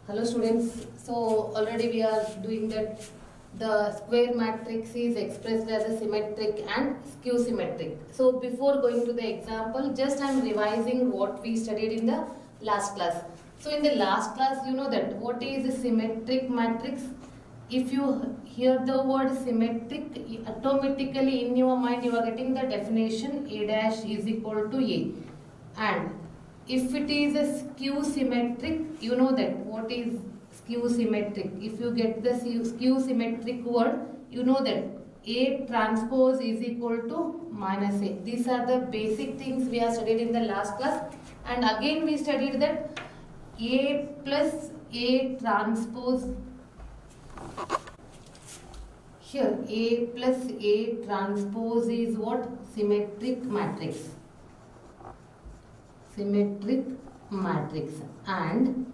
Hello students, so already we are doing that the square matrix is expressed as a symmetric and skew symmetric. So before going to the example, just I am revising what we studied in the last class. So in the last class, you know that what is a symmetric matrix? If you hear the word symmetric, automatically in your mind you are getting the definition A dash is equal to A, and if it is a skew symmetric, you know that what is skew symmetric. If you get the skew symmetric word, you know that A transpose is equal to minus A. These are the basic things we have studied in the last class, and again we studied that A plus A transpose. Here A plus A transpose is what? Symmetric matrix. Symmetric matrix, and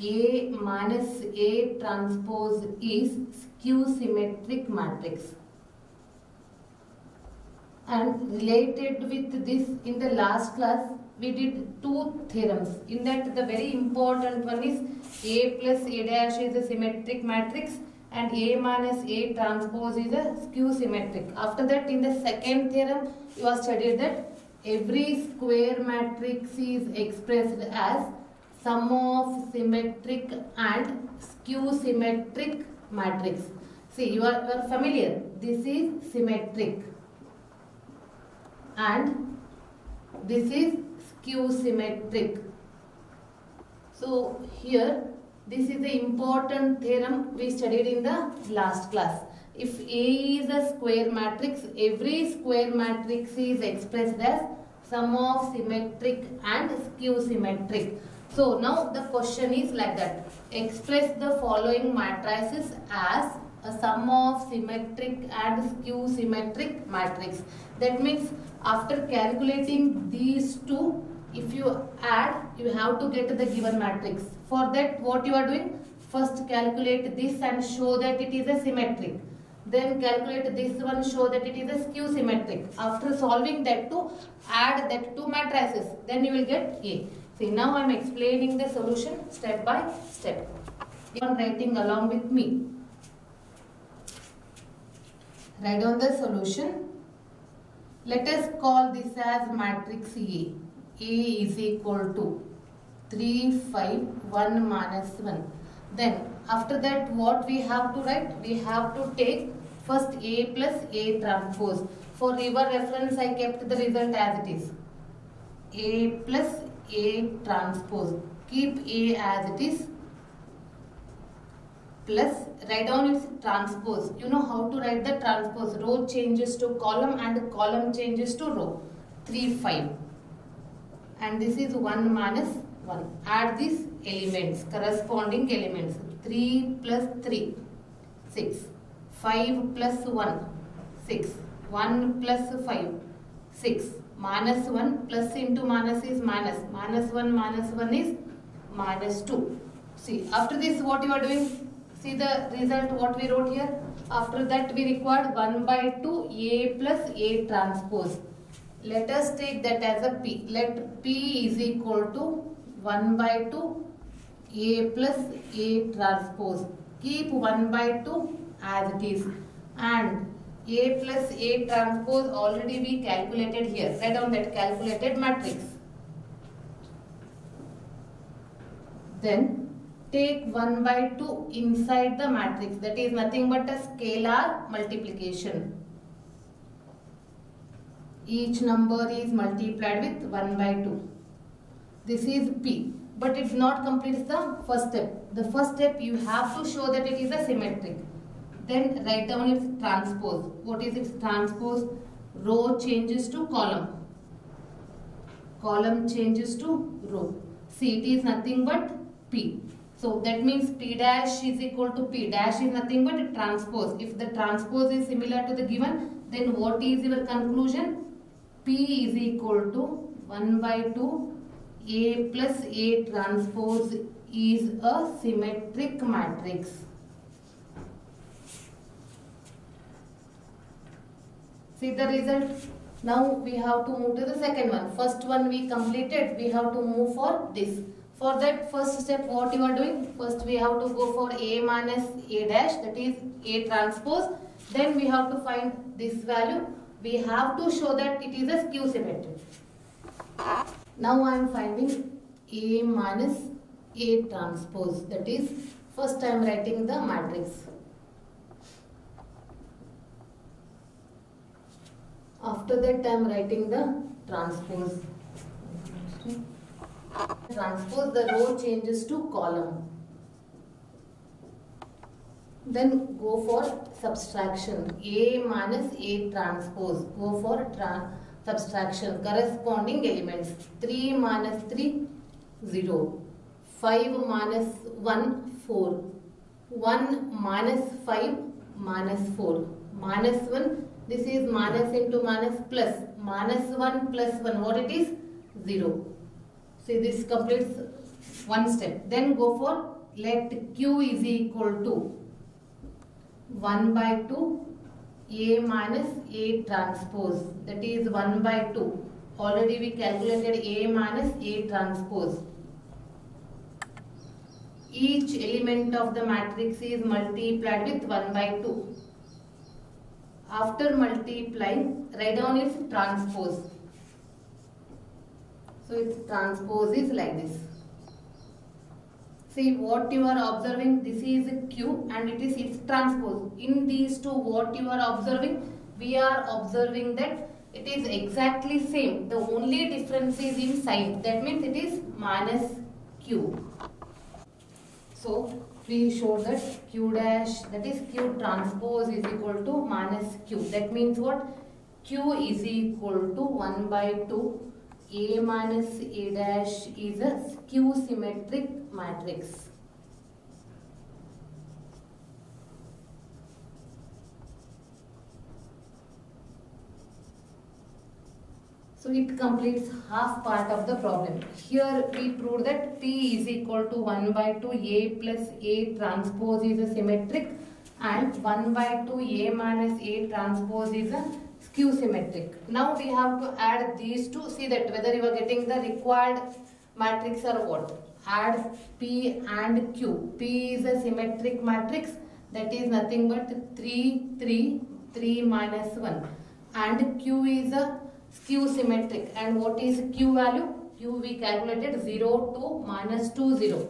A minus A transpose is skew symmetric matrix. And related with this, in the last class we did two theorems. In that the very important one is A plus A dash is a symmetric matrix and A minus A transpose is a skew symmetric. After that, in the second theorem you have studied that every square matrix is expressed as sum of symmetric and skew symmetric matrix. See, you are familiar. This is symmetric and this is skew symmetric. So here this is the important theorem we studied in the last class. If A is a square matrix, every square matrix is expressed as sum of symmetric and skew symmetric. So now the question is like that. Express the following matrices as a sum of symmetric and skew symmetric matrix. That means after calculating these two, if you add, you have to get the given matrix. For that, what you are doing? First calculate this and show that it is a symmetric. Then calculate this one, show that it is a skew symmetric. After solving that two, add that two matrices. Then you will get A. See, now I am explaining the solution step by step. You are writing along with me. Write down the solution. Let us call this as matrix A. A is equal to 3, 5, 1 minus 1. Then after that, what we have to write? We have to take first A plus A transpose. For your reference, I kept the result as it is. A plus A transpose. Keep A as it is. Plus, write down its transpose. You know how to write the transpose. Row changes to column and column changes to row. 3, 5. And this is 1 minus 1. Add these elements, corresponding elements. 3 plus 3, 6. 5 plus 1, 6. 1 plus 5, 6. Minus 1 plus into minus is minus. Minus 1 is minus 2. See, after this what you are doing? See the result what we wrote here. After that we required 1 by 2 A plus A transpose. Let us take that as a P. Let P is equal to 1 by 2 A plus A transpose. Keep 1 by 2 as it is. And A plus A transpose already we calculated here. Write down that calculated matrix. Then take 1 by 2 inside the matrix. That is nothing but a scalar multiplication. Each number is multiplied with 1 by 2. This is P. But it not completes the first step. The first step you have to show that it is a symmetric. Then write down its transpose. What is its transpose? Row changes to column. Column changes to row. See, it is nothing but P. So that means P dash is equal to P dash is nothing but a transpose. If the transpose is similar to the given, then what is your conclusion? P is equal to 1 by 2 A plus A transpose is a symmetric matrix. See the result. Now we have to move to the second one. First one we completed. We have to move for this. For that first step, what you are doing? First we have to go for A minus A dash, that is A transpose. Then we have to find this value. We have to show that it is a skew symmetric. Now I am finding A minus A transpose, that is first I am writing the matrix. After that I am writing the transpose. Transpose, the row changes to column. Then go for subtraction. A minus A transpose. Go for subtraction. Corresponding elements. 3 minus 3, 0. 5 minus 1, 4. 1 minus 5, minus 4. Minus 1, this is minus into minus plus. Minus 1 plus 1, what it is? 0. See, this completes one step. Then go for let Q is equal to 1 by 2 A minus A transpose, that is 1 by 2. Already we calculated A minus A transpose. Each element of the matrix is multiplied with 1 by 2. After multiplying, write down its transpose. So its transpose is like this. See what you are observing, this is Q and it is its transpose. In these two, what you are observing? We are observing that it is exactly same. The only difference is in sign. That means it is minus Q. So we show that Q dash, that is Q transpose is equal to minus Q. That means what? Q is equal to 1 by 2. A minus A dash is a skew symmetric matrix. So it completes half part of the problem. Here we proved that P is equal to 1 by 2 A plus A transpose is a symmetric and 1 by 2 A minus A transpose is a skew symmetric. Now we have to add these two, see that whether you are getting the required matrix or what. Add P and Q. P is a symmetric matrix, that is nothing but 3, 3, 3 minus 1. And Q is a skew symmetric. And what is Q value? Q we calculated 0, 2, minus 2, 0.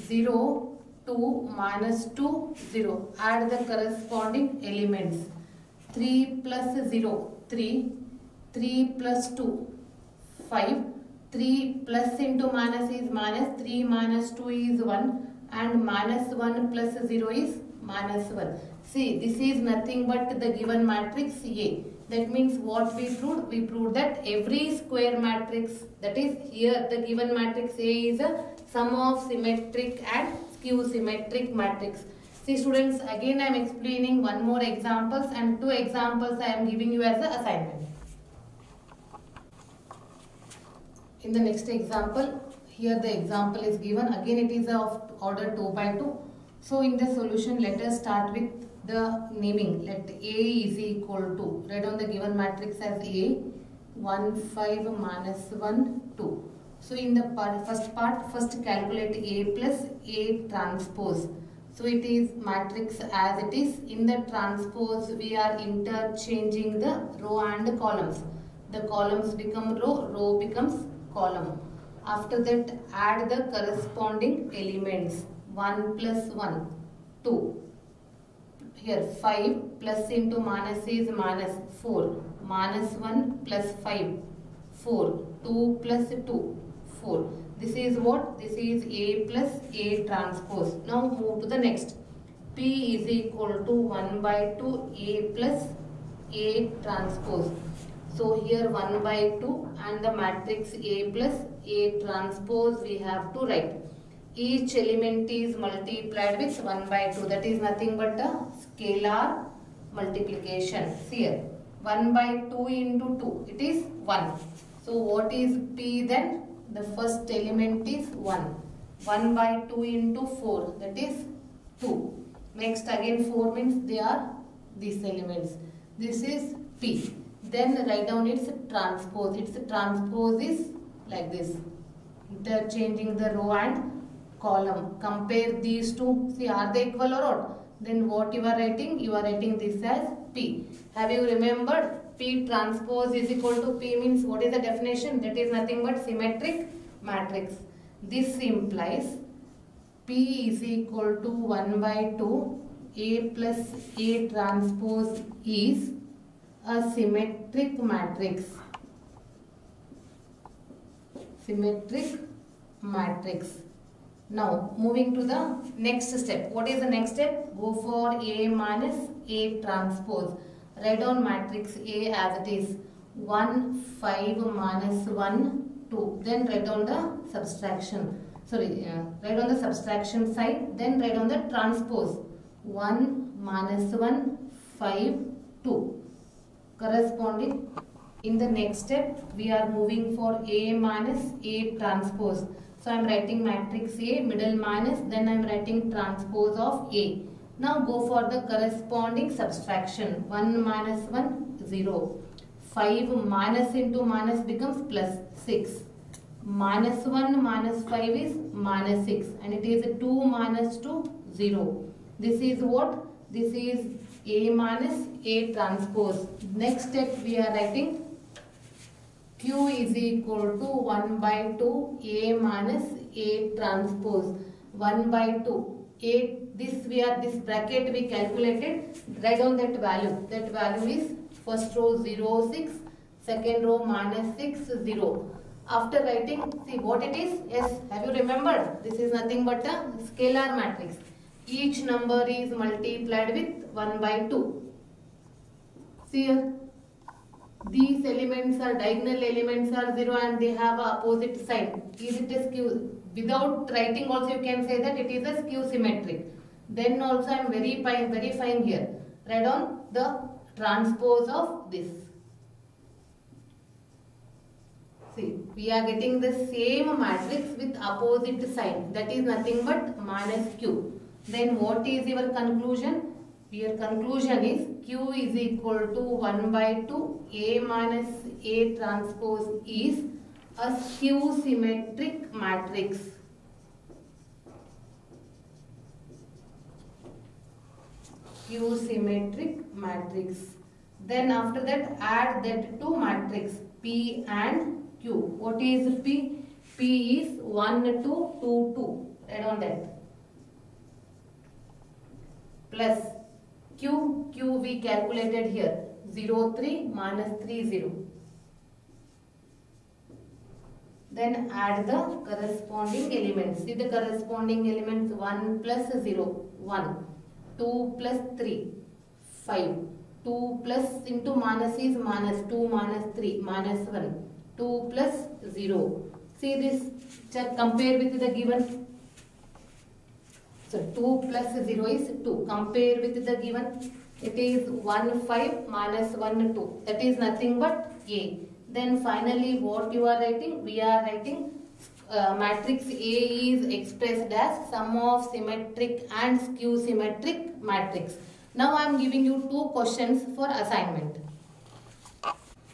0, 2, minus 2, 0. Add the corresponding elements. 3 plus 0, 3, 3 plus 2, 5, 3 plus into minus is minus, 3 minus 2 is 1 and minus 1 plus 0 is minus 1. See, this is nothing but the given matrix A. That means what we proved? We proved that every square matrix, that is here the given matrix A is a sum of symmetric and skew symmetric matrix. See students, again I am explaining one more examples and 2 examples I am giving you as an assignment. In the next example, here the example is given. Again it is of order 2 by 2. So in the solution, let us start with the naming. Let A is equal to, write down the given matrix as A, 1, 5, minus 1, 2. So in the first part, first calculate A plus A transpose. So it is matrix as it is. In the transpose, we are interchanging the row and columns. The columns become row, row becomes column. After that, add the corresponding elements. 1 plus 1, 2. Here 5 plus into minus is minus 4. Minus 1 plus 5, 4. 2 plus 2, 4. This is what? This is A plus A transpose. Now move to the next. P is equal to 1 by 2 A plus A transpose. So here 1 by 2 and the matrix A plus A transpose we have to write. Each element is multiplied with 1 by 2. That is nothing but a scalar multiplication. See here. 1 by 2 into 2. It is 1. So what is P then? The first element is 1. 1 by 2 into 4. That is 2. Next again 4 means they are these elements. This is P. Then write down its transpose. Its transpose is like this. Interchanging the row and column. Compare these two. See, are they equal or not? Then what you are writing? You are writing this as P. Have you remembered? P transpose is equal to P means what is the definition? That is nothing but symmetric matrix. This implies P is equal to 1 by 2 A plus A transpose is a symmetric matrix. Symmetric matrix. Now moving to the next step. What is the next step? Go for A minus A transpose. Write down matrix A as it is 1, 5 minus 1, 2. Then write down the subtraction. Write on the subtraction side. Then write on the transpose. 1 minus 1, 5, 2. Corresponding. In the next step, we are moving for A minus A transpose. So I am writing matrix A, middle minus, then I am writing transpose of A. Now go for the corresponding subtraction. 1 minus 1, 0. 5 minus into minus becomes plus 6. Minus 1 minus 5 is minus 6. And it is 2 minus 2, 0. This is what? This is A minus A transpose. Next step we are writing Q is equal to 1 by 2 A minus A transpose. 1 by 2. This bracket we calculated. Write down that value. That value is first row 0, 6. Second row minus 6, 0. After writing, see what it is? Yes, have you remembered? This is nothing but a scalar matrix. Each number is multiplied with 1 by 2. See here. These elements are diagonal elements are 0 and they have a opposite sign. Is it a skew? Without writing also you can say that it is a skew symmetric. Then also I am verifying here. Write down the transpose of this. See, we are getting the same matrix with opposite sign. That is nothing but minus Q. Then what is your conclusion? Your conclusion is Q is equal to 1 by 2 A minus A transpose is a skew symmetric matrix. Skew symmetric matrix. Then after that add that to matrix P and Q. What is P? P is 1, 2, 2, 2. Write on that. Plus Q we calculated here 0, 3 minus 3, 0. Then add the corresponding elements. See the corresponding elements 1 plus 0, 1. 2 plus 3, 5. 2 plus into minus is minus 2 minus 3, minus 1. 2 plus 0. See this, compare with the given. So 2 plus 0 is 2. Compare with the given. It is 1, 5 minus 1, 2. That is nothing but A. Then finally what you are writing? We are writing matrix A is expressed as sum of symmetric and skew symmetric matrix. Now I am giving you two questions for assignment.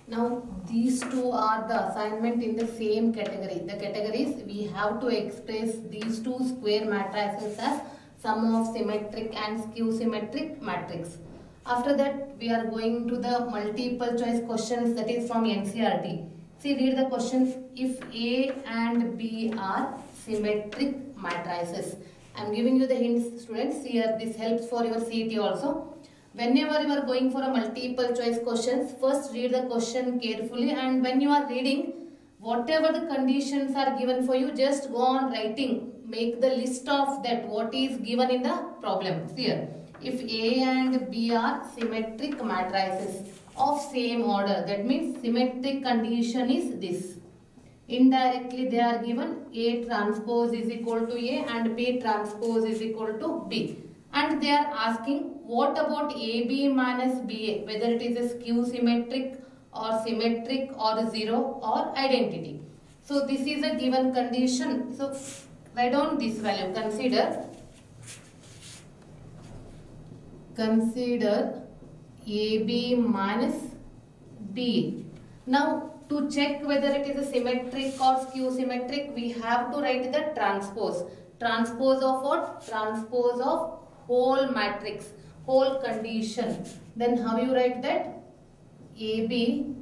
Now these two are the assignment in the same category. The categories we have to express these two square matrices as sum of symmetric and skew symmetric matrix. After that we are going to the multiple choice questions, that is from NCERT. See, read the questions. If A and B are symmetric matrices. I am giving you the hints, students. Here this helps for your CET also. Whenever you are going for a multiple choice questions, first read the question carefully, and when you are reading, whatever the conditions are given for you, just go on writing. Make the list of that what is given in the problem. Here, if A and B are symmetric matrices of same order, that means symmetric condition is this. Indirectly they are given A transpose is equal to A and B transpose is equal to B. And they are asking what about AB minus BA, whether it is a skew symmetric or 0 or identity. So this is a given condition. So write down this value. Consider AB minus BA. Now To check whether it is a symmetric or skew symmetric, we have to write the transpose. Transpose of what? Transpose of whole matrix, whole condition. Then how you write that? AB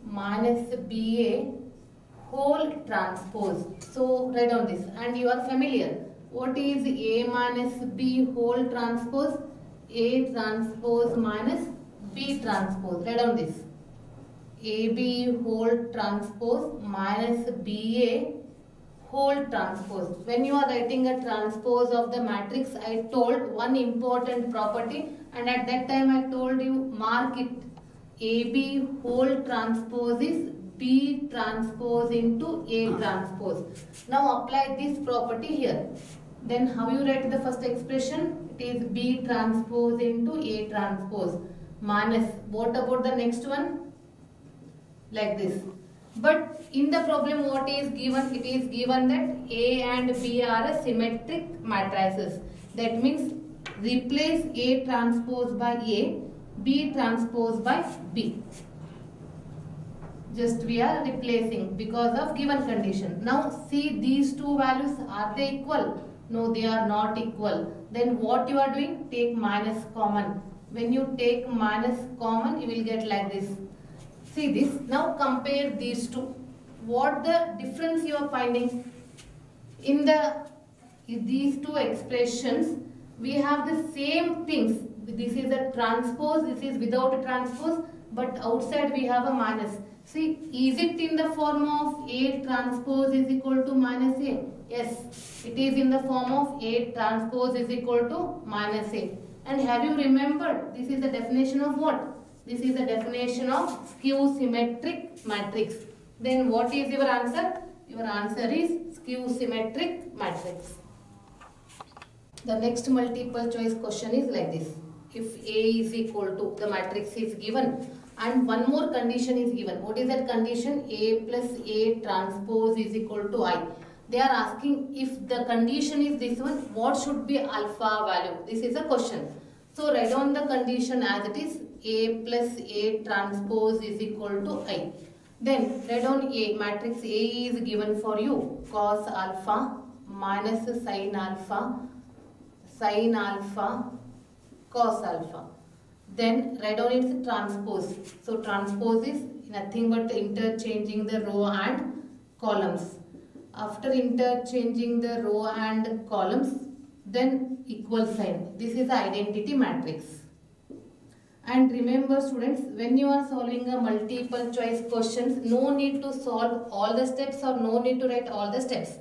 minus BA whole transpose. So write down this, and you are familiar. What is A minus B whole transpose? A transpose minus B transpose. Write down this. AB whole transpose minus BA whole transpose. When you are writing a transpose of the matrix, I told one important property, and at that time I told you mark it. AB whole transpose is B transpose into A transpose. Now apply this property here. Then how you write the first expression? It is B transpose into A transpose minus, what about the next one? Like this. But in the problem what is given? It is given that A and B are a symmetric matrices. That means replace A transpose by A, B transpose by B. Just we are replacing because of given condition. Now see these two values, are they equal? No, they are not equal. Then what you are doing? Take minus common. When you take minus common, you will get like this. See this. Now compare these two. What the difference you are finding? In these two expressions, we have the same things. This is a transpose, this is without a transpose, but outside we have a minus. See, is it in the form of A transpose is equal to minus A? Yes, it is in the form of A transpose is equal to minus A. And have you remembered, this is the definition of what? This is the definition of skew symmetric matrix. Then what is your answer? Your answer is skew symmetric matrix. The next multiple choice question is like this. If A is equal to, the matrix is given and one more condition is given. What is that condition? A plus A transpose is equal to I. They are asking if the condition is this one, what should be alpha value? This is a question. So write down the condition as it is. A plus A transpose is equal to I. Then write down A. Matrix A is given for you. Cos alpha minus sin alpha, cos alpha. Then write down its transpose. So transpose is nothing but interchanging the row and columns. After interchanging the row and columns, then equal sign. This is the identity matrix. And remember students, when you are solving a multiple choice questions, no need to solve all the steps or no need to write all the steps.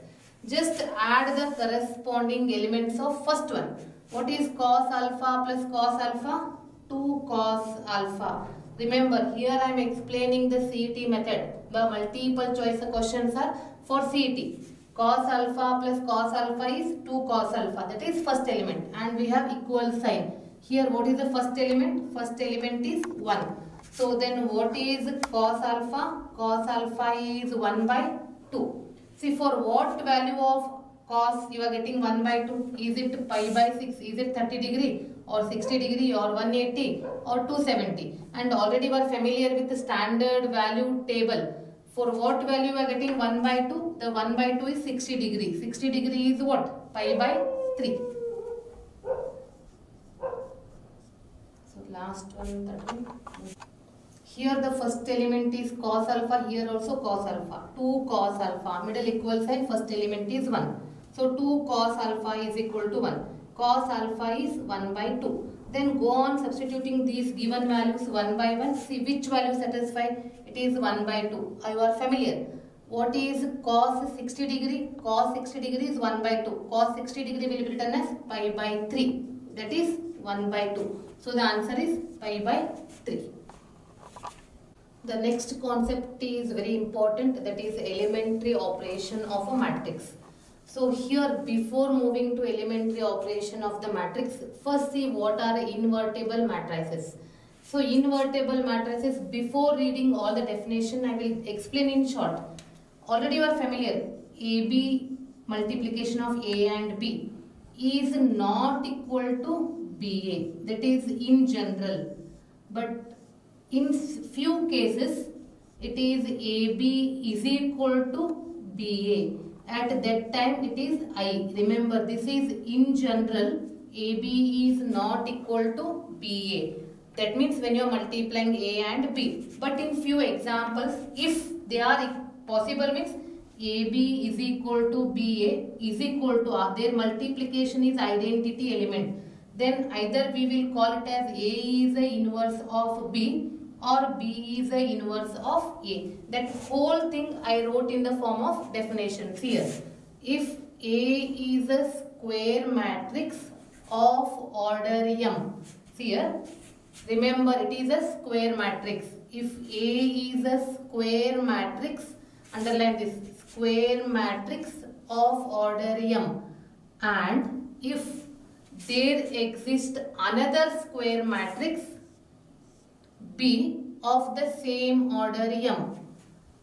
Just add the corresponding elements of first one. What is cos alpha plus cos alpha? 2 cos alpha. Remember, here I am explaining the CET method. The multiple choice questions are for CET. Cos alpha plus cos alpha is 2 cos alpha. That is first element. And we have equal sign. Here what is the first element? First element is 1. So then what is cos alpha? Cos alpha is 1 by 2. See, for what value of cos you are getting 1 by 2? Is it pi by 6? Is it 30 degree or 60 degree or 180 or 270? And already you are familiar with the standard value table. For what value you are getting 1 by 2? The 1 by 2 is 60 degree. 60 degree is what? Pi by 3. So last one, that one. Here the first element is cos alpha, here also cos alpha. 2 cos alpha, middle equal sign, first element is 1. So 2 cos alpha is equal to 1. Cos alpha is 1 by 2. Then go on substituting these given values 1 by 1. See which value satisfy. It is 1 by 2. You are familiar. What is cos 60 degree? Cos 60 degree is 1 by 2. Cos 60 degree will be written as pi by 3. That is 1 by 2. So the answer is pi by 3. The next concept is very important, that is elementary operation of a matrix. So here, before moving to elementary operation of the matrix, first see what are invertible matrices. So invertible matrices, before reading all the definition, I will explain in short. Already you are familiar, AB multiplication of A and B is not equal to BA. That is in general. But in few cases, it is AB is equal to BA. At that time it is I. Remember, this is in general, AB is not equal to BA. That means when you are multiplying A and B. But in few examples, if they are possible, means AB is equal to BA is equal to their multiplication is identity element. Then either we will call it as A is the inverse of B or B is the inverse of A. That whole thing I wrote in the form of definitions here. If A is a square matrix of order M. See here. Remember, it is a square matrix. If A is a square matrix, underline this, square matrix of order M, and if there exists another square matrix B of the same order M,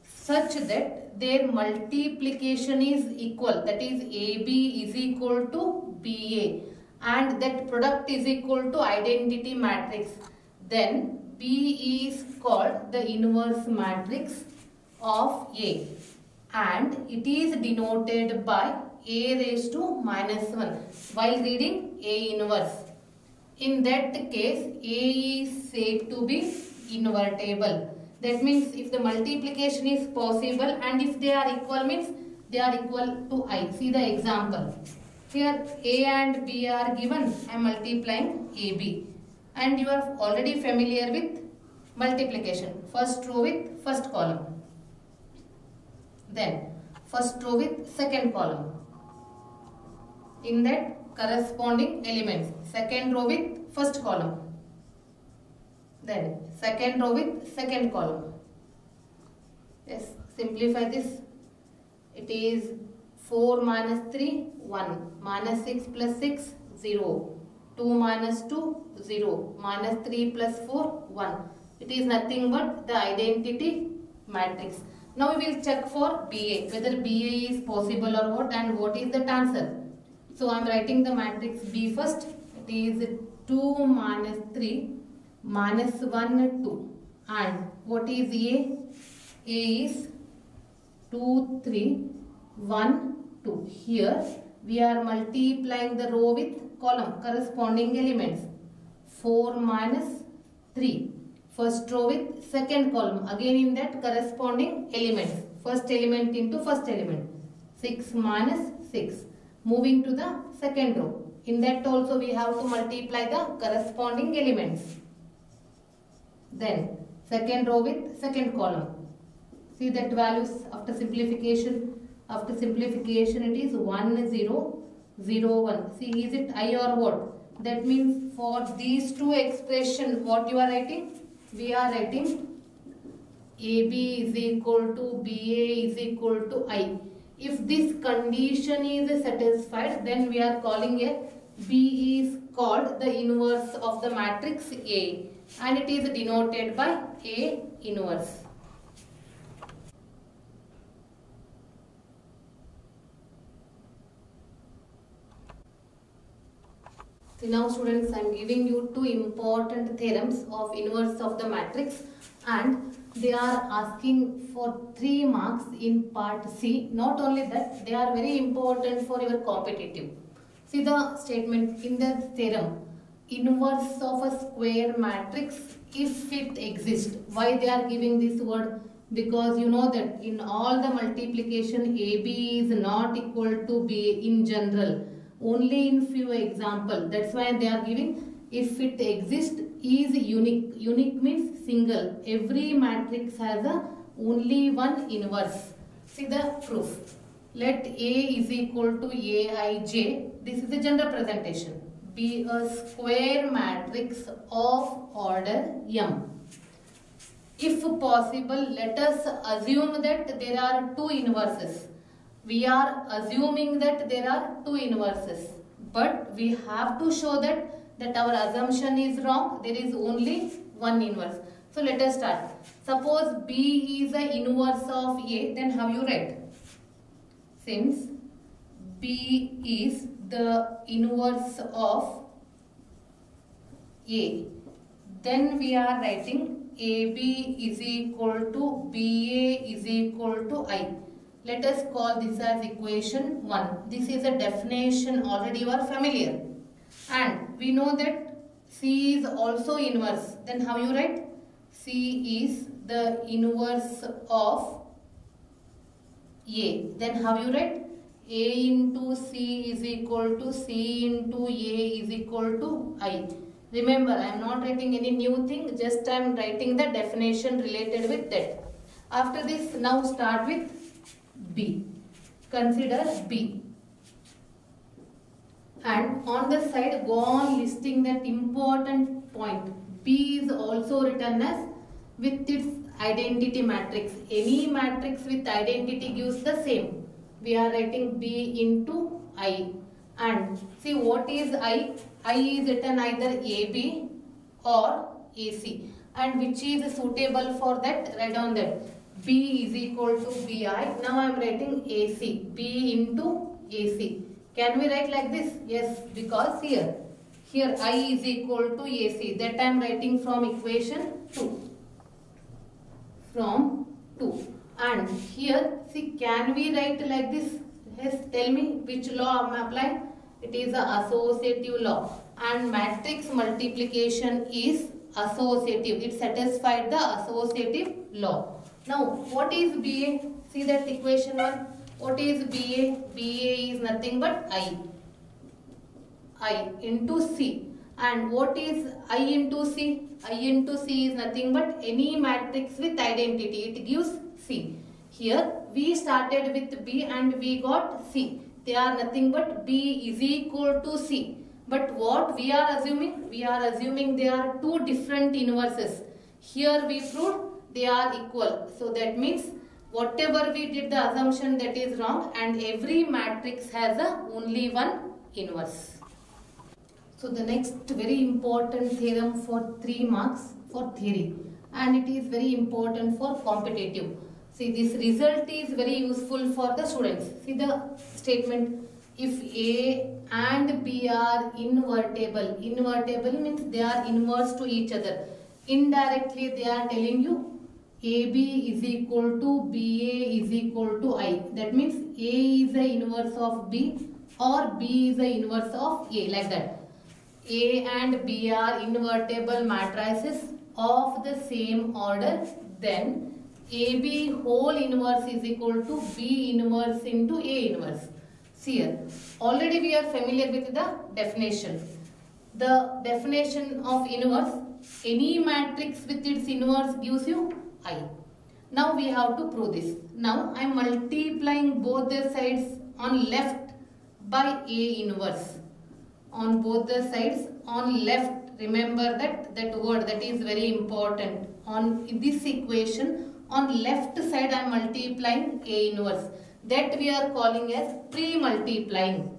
such that their multiplication is equal, that is AB is equal to BA, and that product is equal to identity matrix, then B is called the inverse matrix of A, and it is denoted by A raised to -1 while reading A inverse. In that case, A is said to be invertible. That means if the multiplication is possible and if they are equal, means they are equal to I. See the example. Here A and B are given. I am multiplying AB. And you are already familiar with multiplication. First row with first column. Then first row with second column. In that corresponding elements. Second row with first column. Then second row with second column. Yes, simplify this. It is 4 minus 3, 1. Minus 6 plus 6, 0. 2 minus 2, 0. Minus 3 plus 4, 1. It is nothing but the identity matrix. Now we will check for BA, whether BA is possible or what, and what is the answer. So I am writing the matrix B first. It is 2 minus 3 minus 1, 2. And what is A? A is 2, 3, 1, 2. Here we are multiplying the row with column, corresponding elements. 4 minus 3. First row with second column. Again in that corresponding elements. First element into first element. 6 minus 6. Moving to the second row. In that also we have to multiply the corresponding elements. Then second row with second column. See that values after simplification. After simplification it is 1, 0, 0, 1. See, is it I or what? That means for these two expressions, what you are writing? We are writing AB is equal to BA is equal to I. If this condition is satisfied, then we are calling a B is called the inverse of the matrix A, and it is denoted by A inverse. So now students, I am giving you two important theorems of inverse of the matrix, and they are asking for 3 marks in part C. Not only that, they are very important for your competitive. See the statement in the theorem, inverse of a square matrix if it exists. Why they are giving this word? Because you know that in all the multiplication AB is not equal to BA in general. Only in few examples. That's why they are giving if it exists is unique. Unique means single. Every matrix has a only one inverse. See the proof. Let A is equal to Aij. This is the general presentation. Be a square matrix of order M. If possible, let us assume that there are two inverses. We are assuming that there are two inverses, but we have to show that our assumption is wrong. There is only one inverse. So let us start. Suppose B is the inverse of A, then how you write? Since B is the inverse of A, then we are writing AB is equal to BA is equal to I. Let us call this as equation 1. This is a definition already you are familiar. And we know that C is also inverse. Then how you write? C is the inverse of A. Then how you write? A into C is equal to C into A is equal to I. Remember, I am not writing any new thing, just I am writing the definition related with that. After this, now start with B. Consider B. And on the side, go on listing that important point. B is also written as with its identity matrix. Any matrix with identity gives the same. We are writing B into I. And see what is I? I is written either AB or AC. And which is suitable for that? Write down that. B is equal to BI. Now I am writing AC. B into AC. Can we write like this? Yes, because here I is equal to AC. That I am writing from equation 2. From 2. And here, see, can we write like this? Yes, tell me which law I am applying. It is the associative law. And matrix multiplication is associative. It satisfied the associative law. Now, what is BA? See that equation 1. What is BA? BA is nothing but I into C. And what is I into C? I into C is nothing but any matrix with identity. It gives C. Here we started with B and we got C. They are nothing but B is equal to C. But what we are assuming? We are assuming they are two different inverses. Here we proved they are equal. So that means whatever we did the assumption that is wrong, and every matrix has only one inverse. So the next very important theorem for 3 marks for theory, and it is very important for competitive. See, this result is very useful for the students. See the statement, if A and B are invertible. Invertible means they are inverse to each other. Indirectly they are telling you AB is equal to BA is equal to I. That means A is the inverse of B or B is the inverse of A, like that. A and B are invertible matrices of the same order, then AB whole inverse is equal to B inverse into A inverse. See here, already we are familiar with the definition. The definition of inverse, any matrix with its inverse gives you I. Now we have to prove this. Now I am multiplying both the sides on left by A inverse. On both the sides, on left, remember that word, that is very important. On this equation, on left side I am multiplying A inverse. That we are calling as pre-multiplying.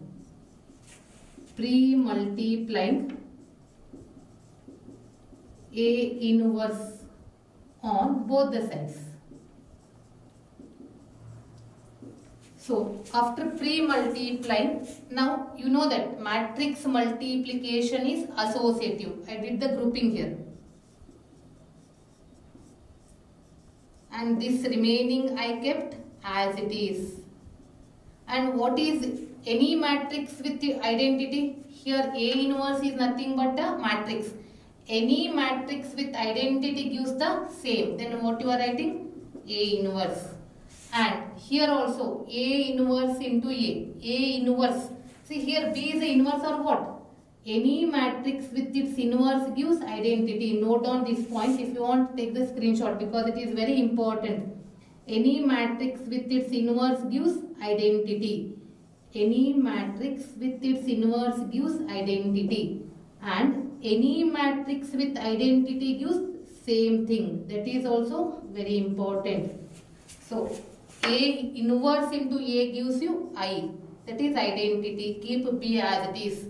Pre-multiplying A inverse on both the sides. So after pre-multiplying, now you know that matrix multiplication is associative. I did the grouping here. And this remaining I kept as it is. And what is any matrix with the identity? Here A inverse is nothing but a matrix. Any matrix with identity gives the same. Then what you are writing? A inverse. And here also A inverse into A inverse. See here B is the inverse or what? Any matrix with its inverse gives identity. Note on this point if you want, take the screenshot because it is very important. Any matrix with its inverse gives identity. Any matrix with its inverse gives identity. And any matrix with identity gives same thing. That is also very important. So A inverse into A gives you I. That is identity. Keep B as it is.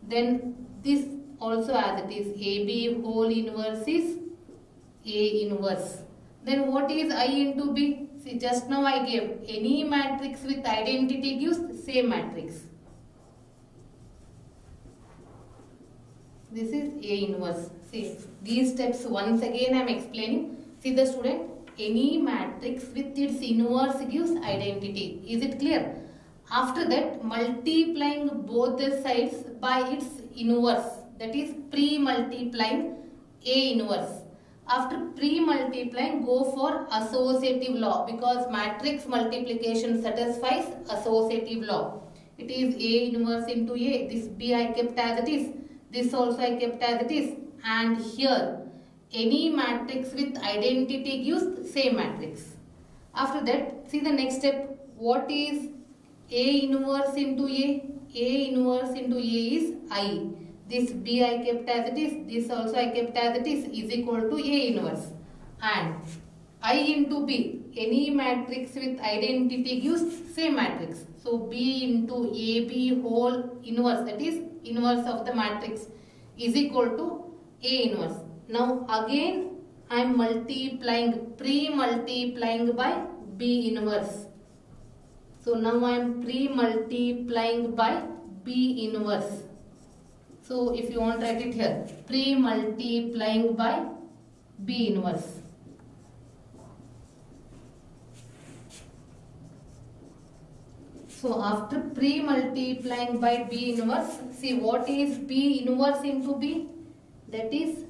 Then this also as it is. AB whole inverse is A inverse. Then what is I into B? See, just now I gave any matrix with identity gives same matrix. This is A inverse. See, these steps once again I am explaining. See the student, any matrix with its inverse gives identity. Is it clear? After that, multiplying both the sides by its inverse, that is pre-multiplying A inverse. After pre-multiplying, go for associative law, because matrix multiplication satisfies associative law. It is A inverse into A. This B I kept as it is. This also I kept as it is. And here, any matrix with identity gives same matrix. After that, see the next step. What is A inverse into A? A inverse into A is I. This B I kept as it is. This also I kept as it is equal to A inverse. And I into B. Any matrix with identity gives same matrix. So B into AB whole inverse, that is inverse of the matrix, is equal to A inverse. Now again I am multiplying, pre-multiplying by B inverse. So now I am pre-multiplying by B inverse. So if you want to write it here, pre-multiplying by B inverse. So after pre-multiplying by B inverse, see what is B inverse into B? That is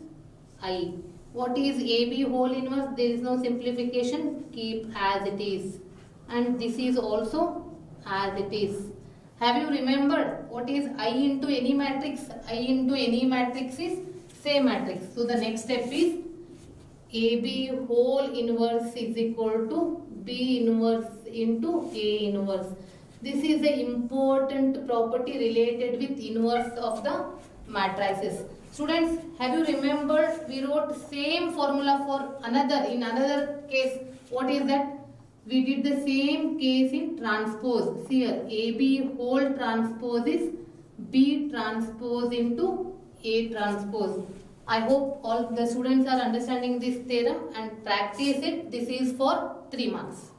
I. What is AB whole inverse? There is no simplification. Keep as it is. And this is also as it is. Have you remembered what is I into any matrix? I into any matrix is same matrix. So the next step is AB whole inverse is equal to B inverse into A inverse. This is the important property related with inverse of the matrices. Students, have you remembered we wrote same formula for in another case? What is that? We did the same case in transpose. See here, AB whole transpose is B transpose into A transpose. I hope all the students are understanding this theorem and practice it. This is for 3 marks.